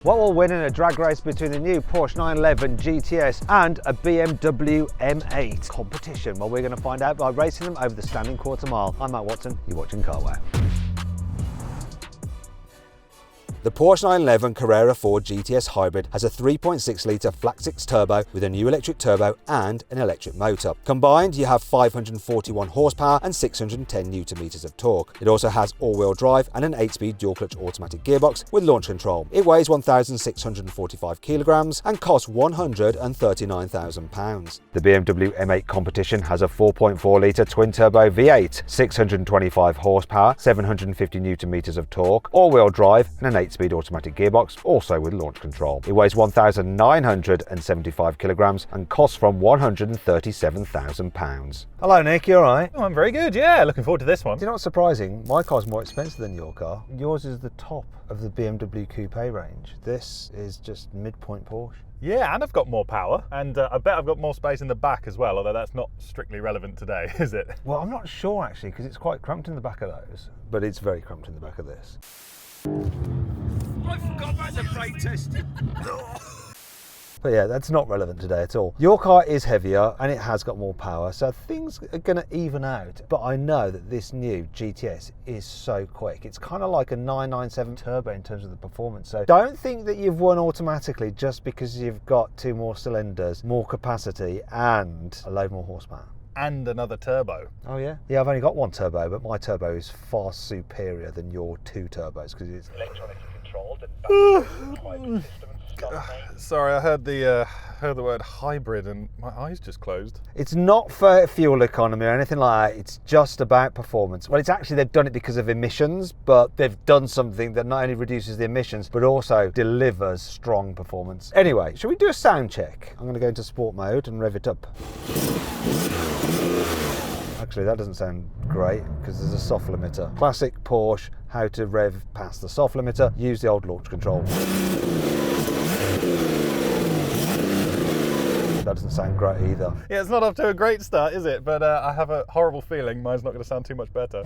What will win in a drag race between the new Porsche 911 GTS and a BMW M8 Competition? Well, we're going to find out by racing them over the standing quarter mile. I'm Matt Watson, you're watching Carwow. The Porsche 911 Carrera 4 GTS Hybrid has a 3.6 litre flat-six turbo with a new electric turbo and an electric motor. Combined, you have 541 horsepower and 610 Nm of torque. It also has all-wheel drive and an 8-speed dual-clutch automatic gearbox with launch control. It weighs 1,645 kilograms and costs £139,000. The BMW M8 Competition has a 4.4 litre twin-turbo V8, 625 horsepower, 750 Nm of torque, all-wheel drive and an 8-speed automatic gearbox, also with launch control. It weighs 1,975 kilograms and costs from £137,000. Hello Nick, you alright? Oh, I'm very good, yeah. Looking forward to this one. You know what's surprising? My car's more expensive than your car. Yours is the top of the BMW Coupe range. This is just midpoint Porsche. Yeah, and I've got more power, and I bet I've got more space in the back as well, although that's not strictly relevant today, is it? Well, I'm not sure actually, because it's quite cramped in the back of those, but it's very cramped in the back of this. I forgot about the brake test. But yeah, that's not relevant today at all. Your car is heavier and it has got more power, so things are going to even out. But I know that this new GTS is so quick. It's kind of like a 997 turbo in terms of the performance. So don't think that you've won automatically just because you've got two more cylinders, more capacity and a load more horsepower. And another turbo. Oh yeah? Yeah, I've only got one turbo, but my turbo is far superior than your two turbos because it's Electronically controlled and Sorry, I heard the word hybrid and my eyes just closed. It's not for fuel economy or anything like that. It's just about performance. Well, it's actually, they've done it because of emissions, but they've done something that not only reduces the emissions, but also delivers strong performance. Anyway, shall we do a sound check? I'm going to go into sport mode and rev it up. Actually, that doesn't sound great because there's a soft limiter. Classic Porsche, how to rev past the soft limiter. Use the old launch control. That doesn't sound great either. Yeah, it's not off to a great start, is it? But I have a horrible feeling mine's not going to sound too much better.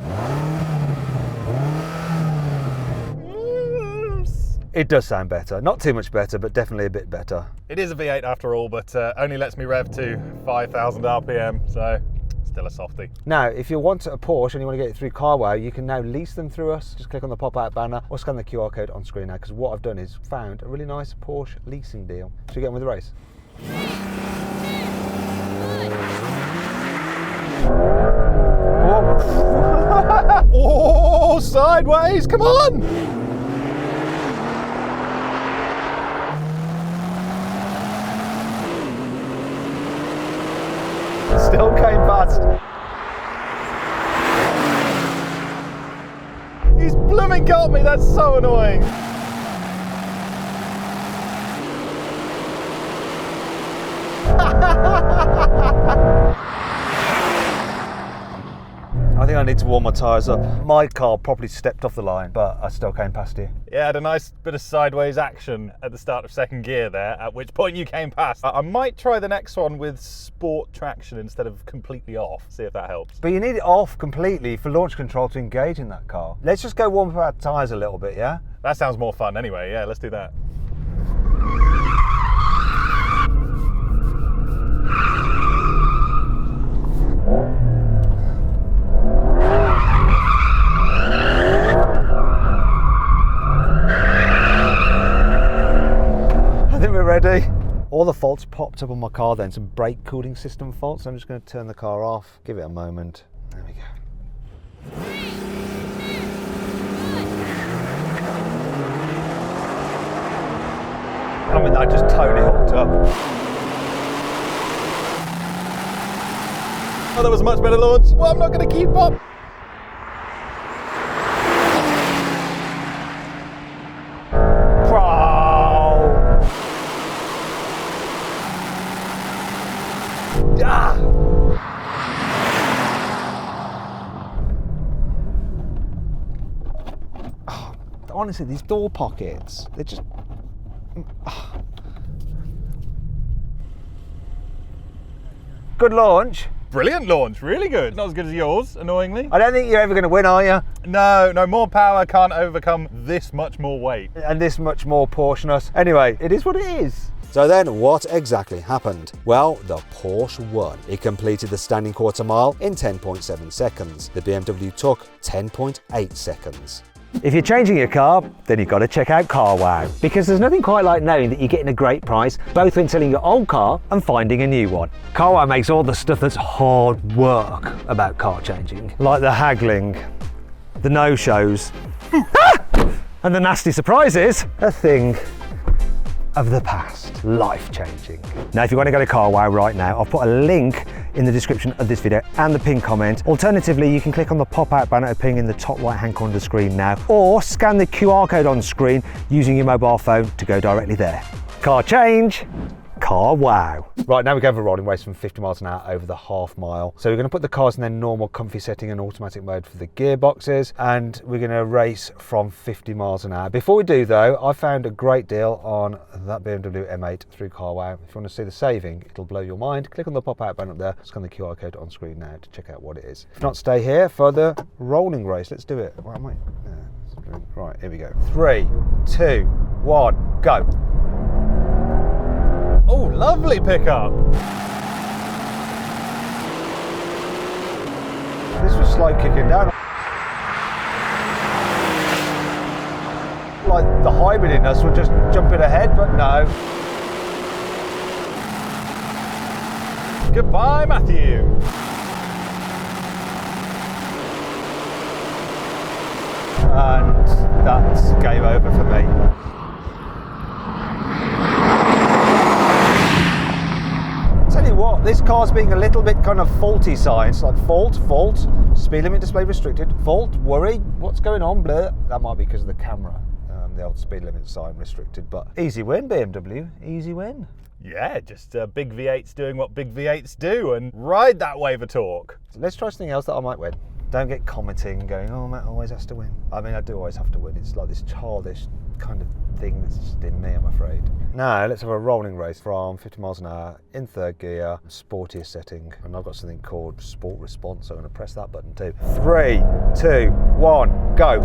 It does sound better. Not too much better, but definitely a bit better. It is a V8 after all, but only lets me rev to 5,000 RPM, so still a softie. Now, if you want a Porsche and you want to get it through Carwow, you can now lease them through us. Just click on the pop-out banner or scan the QR code on screen now, because what I've done is found a really nice Porsche leasing deal. Should we get on with the race? Oh, sideways, come on! Still came fast. He's blooming got me, that's so annoying. I think I need to warm my tyres up. My car probably stepped off the line, but I still came past you. Yeah, I had a nice bit of sideways action at the start of second gear there, at which point you came past. I might try the next one with sport traction instead of completely off, see if that helps. But you need it off completely for launch control to engage in that car. Let's just go warm up our tyres a little bit, yeah? That sounds more fun anyway, yeah, let's do that. Ready? All the faults popped up on my car then, some brake cooling system faults. I'm just going to turn the car off, give it a moment. There we go. I mean, I just totally hooked up. Oh, that was a much better launch. Well, I'm not going to keep up. Honestly, these door pockets, they're just... Good launch. brilliant launch, really good. Not as good as yours, annoyingly. I don't think you're ever going to win, are you? No, more power can't overcome this much more weight. And this much more Portionous. Anyway, it is what it is. So then, what exactly happened? Well, the Porsche won. It completed the standing quarter mile in 10.7 seconds. The BMW took 10.8 seconds. If you're changing your car, then you've got to check out CarWow. Because there's nothing quite like knowing that you're getting a great price, both when selling your old car and finding a new one. CarWow makes all the stuff that's hard work about car changing, like the haggling, the no-shows, and the nasty surprises, a thing of the past, life-changing. Now, if you want to go to CarWow right now, I'll put a link in the description of this video and the pinned comment. Alternatively, you can click on the pop-out banner appearing in the top right-hand corner of the screen now, or scan the QR code on screen using your mobile phone to go directly there. Car change, CarWow. Right, now we're going for a rolling race from 50 miles an hour over the half mile. So we're going to put the cars in their normal comfy setting and automatic mode for the gearboxes, and we're going to race from 50 miles an hour. Before we do though, I found a great deal on that BMW M8 through CarWow. If you want to see the saving, it'll blow your mind. Click on the pop-out button up there, scan the QR code on screen now to check out what it is. If not, stay here for the rolling race. Let's do it. Where am I? Yeah, right, here we go. 3, 2, 1, go. Oh, lovely pickup. This was slow kicking down. Like the hybrid in us were just jumping ahead, but no. Goodbye, Matthew. And that's game over for me. Tell you what, this car's being a little bit kind of faulty signs, like fault, speed limit display restricted, fault, worry, what's going on, blur. That might be because of the camera, the old speed limit sign restricted, but easy win, BMW, easy win. Yeah, just big V8s doing what big V8s do and ride that wave of torque. So let's try something else that I might win. Don't get commenting going, oh, Matt always has to win. I mean, I do always have to win. It's like this childish kind of thing that's just in me, I'm afraid. Now, let's have a rolling race from 50 miles an hour in third gear, sportiest setting. And I've got something called sport response, so I'm going to press that button too. 3, 2, 1, go.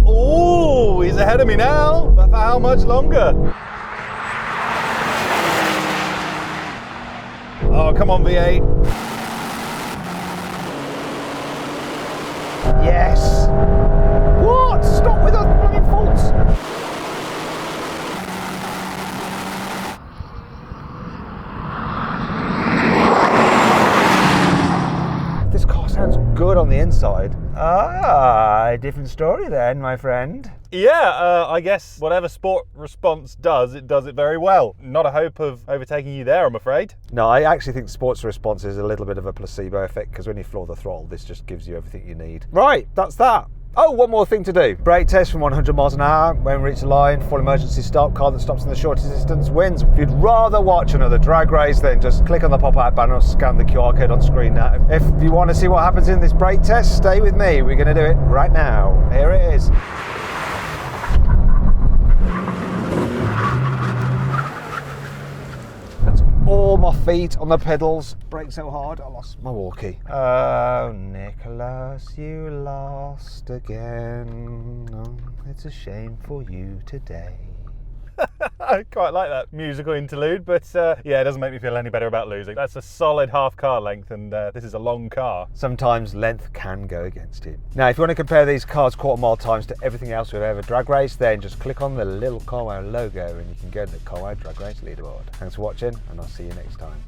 Oh, he's ahead of me now, but for how much longer? Oh, come on, V8. Yes. What? Stop with those blooming faults. This car sounds good on the inside. Ah, different story then, my friend. Yeah, I guess whatever sport response does, it does it very well. Not a hope of overtaking you there, I'm afraid. No, I actually think sports response is a little bit of a placebo effect, because when you floor the throttle, this just gives you everything you need. Right, that's that. Oh, one more thing to do. Brake test from 100 miles an hour. When we reach the line, full emergency stop. Car that stops in the shortest distance wins. If you'd rather watch another drag race, then just click on the pop-out banner or scan the QR code on screen now. If you want to see what happens in this brake test, stay with me. We're going to do it right now. Here it is. All my feet on the pedals. Brake so hard, I lost my walkie. Oh, Nicholas, you lost again. Oh, it's a shame for you today. I quite like that musical interlude, but yeah, it doesn't make me feel any better about losing. That's a solid half car length, and this is a long car. Sometimes length can go against you. Now, if you want to compare these cars' quarter mile times to everything else we've ever drag raced, then just click on the little CarWow logo and you can go to the CarWow Drag Race leaderboard. Thanks for watching, and I'll see you next time.